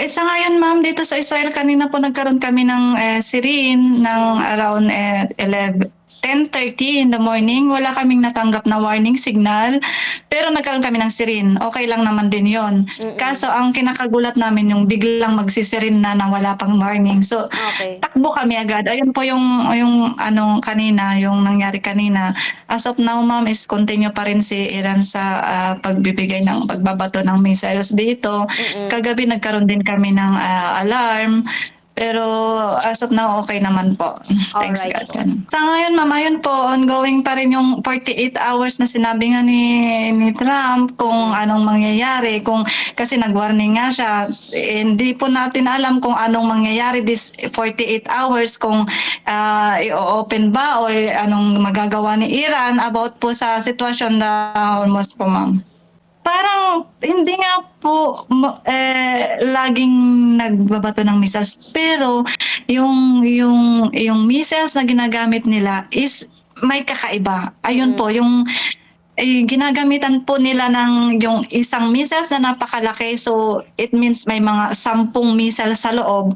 Sa ngayon ma'am dito sa Israel kanina po nagkaroon kami ng, sirin ng around, 10:30 in the morning. Wala kaming natanggap na warning signal, pero nagkaroon kami ng sirin. Okey lang naman din 'yon. Mm. Kaso ang kinakagulat namin yung biglang magsisirin na wala pang warning. So, Okey. takbo kami agad. Ayun po yung ano kanina, yung nangyari kanina. As of now ma'am is continue pa rin si Iran sa, pagbibigay ng pagbabato ng missiles dito. Mm. Kagabi nagkaroon din kami ng, alarm, pero as of now okey naman po. Thanks Alright God, po. gano'n. Sa ngayon ma'am, ayun po ongoing pa rin yung 48 hours na sinabi nga ni Trump kung Mm. anong mangyayari kasi nag-warning nga siya. Hindi po natin alam kung anong mangyayari this 48 hours kung, i-o-open ba o anong magagawa ni Iran about po sa sitwasyon na Hormuz po ma'am. Parang hindi nga po laging nagbabato ng missiles, pero yung missiles na ginagamit nila is may kakaiba. Ayun Mm. po yung, ginagamitan po nila ng yung isang missiles na napakalaki, so it means may mga 10 missiles sa loob.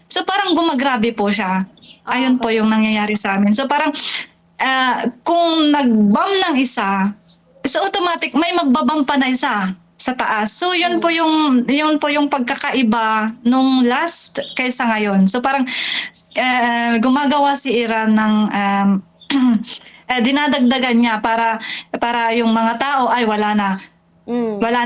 So parang gumagrabe po siya. Ayun po Okey. yung nangyayari sa'min. So parang, kung nag-bomb ng isa, so automatic may magba-bomb pa na isa sa taas. So Mm. yun po yung pagkakaiba nung last kaysa ngayon. So parang, gumagawa si Iran ng, dinadagdagan niya para yung mga tao ay wala na. Hmm. Wala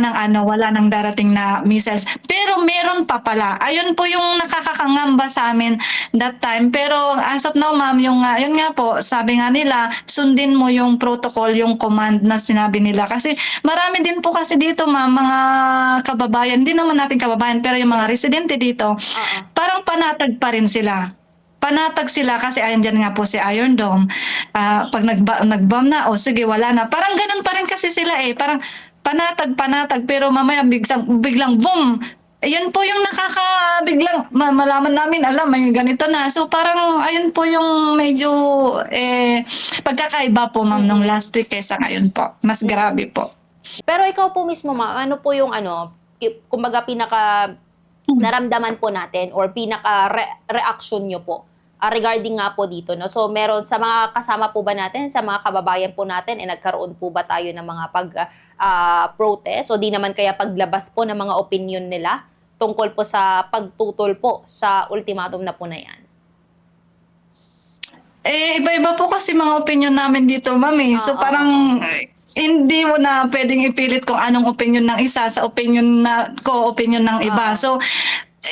ng darating na missiles. Pero meron pa pala. Ayun po yung nakakakangamba sa'min that time. Pero as of now ma'am, yun nga po, sabi nga nila, sundin mo yung protocol, yung command na sinabi nila. Kasi marami din po kasi dito ma'am, mga kababayan, hindi naman natin kababayan, pero yung mga Yes. residente dito, Oo. parang panatag pa rin sila. Panatag sila kasi andiyan nga po si Iron Dome. 'Pag nag-bomb na, o sige wala na. Parang gano'n pa rin kasi sila, parang panatag, pero mamaya biglang boom! Ayun po yung biglang malaman namin, may ganito na. So parang ayun po yung medyo, pagkakaiba po ma'am nung Mm. last week kaysa ngayon po. Mas Mm. grabe po. Pero ikaw po mismo ano po yung ano, kumbaga pinaka naramdaman po natin or pinaka reaksyon niyo po, regarding nga po dito 'no. So meron sa mga kasama po ba natin, sa mga kababayan po natin, nagkaroon po ba tayo ng mga protest o di naman kaya paglabas po ng mga opinyon nila tungkol po sa pagtutol po sa ultimatum na po na 'yan? Iba-iba po kasi mga opinyon namin dito ma'am, So Oo, oo. parang hindi mo na puwedeng ipilit kung anong opinyon ng isa sa opinyon ng iba. Oo. So,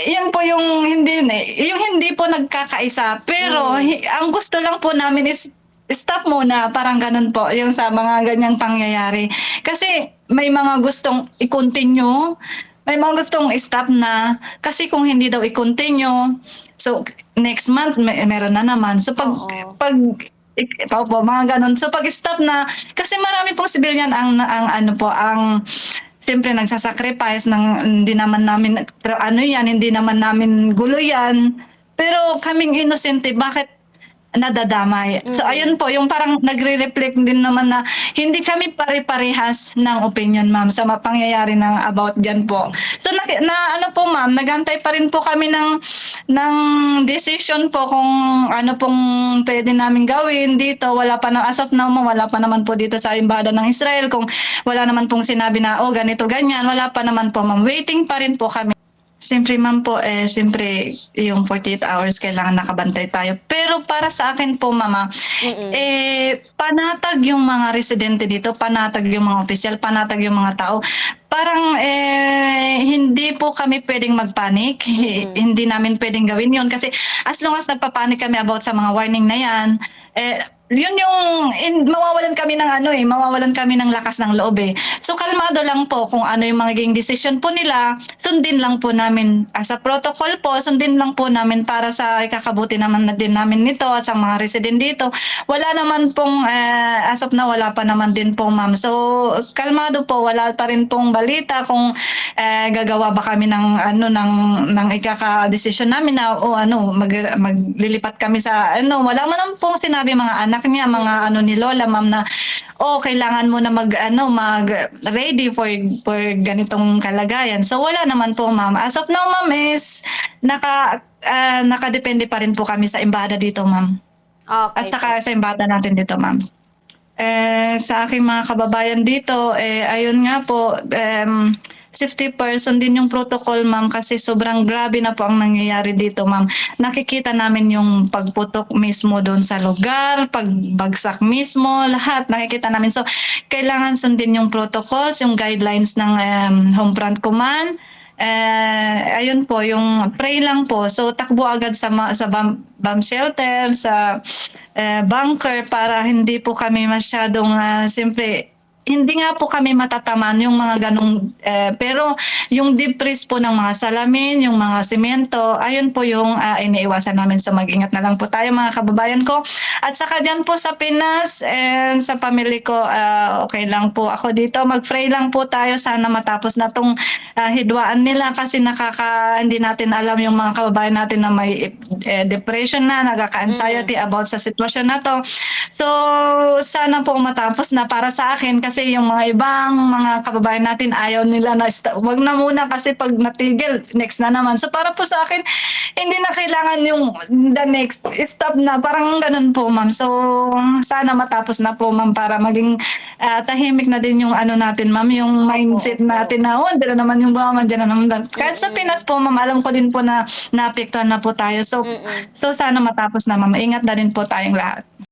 yun po yung hindi po nagkakaisa. Pero Hmm. ang gusto lang po namin is stop muna, parang gano'n po, yung sa mga ganiyang pangyayari. Kasi may mga gustong i-continue, may mga gustong i-stop na. Kasi kung hindi daw i-continue, so next month meron na naman. So 'pag Oo. 'pag opo, mga gano'n. So 'pag stop na, kasi marami pong civilian ang ano po, siyempre nagsa-sacrifice ng hindi naman namin hindi naman namin gulo 'yan. Pero kaming inosente bakit nadadamay? So Mm. ayun po, yung parang nagre-reflect din naman na hindi kami pare-parehas ng opinyon ma'am sa pangyayari ng about diyan po. So ano po ma'am, nag-antay pa rin po kami ng decision po kung ano pong puwede naming gawin dito. As of now ma'am, wala pa naman po dito sa embahada ng Israel kung wala naman pong sinabi na, ganito, ganyan. Wala pa naman po ma'am. Waiting pa rin po kami. Siyempre ma'am po, siyempre yung 48 hours kailangan nakabantay tayo. Pero para sa akin po mama, Mm. panatag yung mga residente dito, panatag yung mga opisyal, panatag yung mga tao. Parang, hindi po kami puwedeng mag-panic. Mm. Hindi namin puwedeng gawin yun kasi as long as nagpa-panic kami about sa mga warning na yan, yun yung mawawalan kami ng lakas ng loob. So kalmado lang po kung ano yung magiging desisyon po nila, sundin lang po namin as a protocol po, sundin lang po namin para sa ikakabuti naman na din namin nito at sa mga resident dito. Wala naman pong, as of now, wala pa naman din po ma'am. So kalmado po, wala pa rin pong balita kung gagawa ba kami ng ng ikaka-desisyon namin na maglilipat kami sa wala man lang pong sinabi mga anak niya, mga ni Lola, ma'am, na kailangan mo na mag ready for ganitong kalagayan. So wala naman po, ma'am. As of now, ma'am, is nakadepende pa rin po kami sa embahada dito, ma'am. Okay At saka sa embahada natin dito, ma'am. Sa aking mga kababayan dito, ayun nga po, safety person din yung protocol, ma'am, kasi sobrang grabe na po ang nangyayari dito, ma'am. Nakikita namin yung pagputok mismo doon sa lugar, pagbagsak mismo, lahat nakikita namin. So, kailangan sundin yung protocols, yung guidelines ng Homefront Command. Ayun po, yung pray lang po. So, takbo agad sa bomb shelter, sa bunker, para hindi po kami masyadong, siyempre, hindi nga po kami matataman yung mga ganong, pero yung debris po ng mga salamin, yung mga simento, ayun po yung iniiwasan namin. So mag-ingat na lang po tayo, mga kababayan ko. At saka dyan po sa Pinas, sa family ko, okay lang po ako dito. Mag-pray lang po tayo, sana matapos na tong hidwaan nila, kasi hindi natin alam yung mga kababayan natin na may depression na, nagka-anxiety about sa sitwasyon na to. So sana po matapos na para sa akin, kasi yung mga ibang mga kababayan natin ayaw nila na wag na muna, kasi pag natigil next na naman. So para po sa akin, hindi na kailangan yung the next stop na, parang ganun po, ma'am. So sana matapos na po, ma'am, para maging tahimik na din yung natin, ma'am, yung mindset natin na dyan na naman yung mga dyan na naman. Kahit sa Pinas po, ma'am, alam ko din po na naapektuhan na po tayo. So sana matapos na, ma'am. Ingat na din po tayong lahat.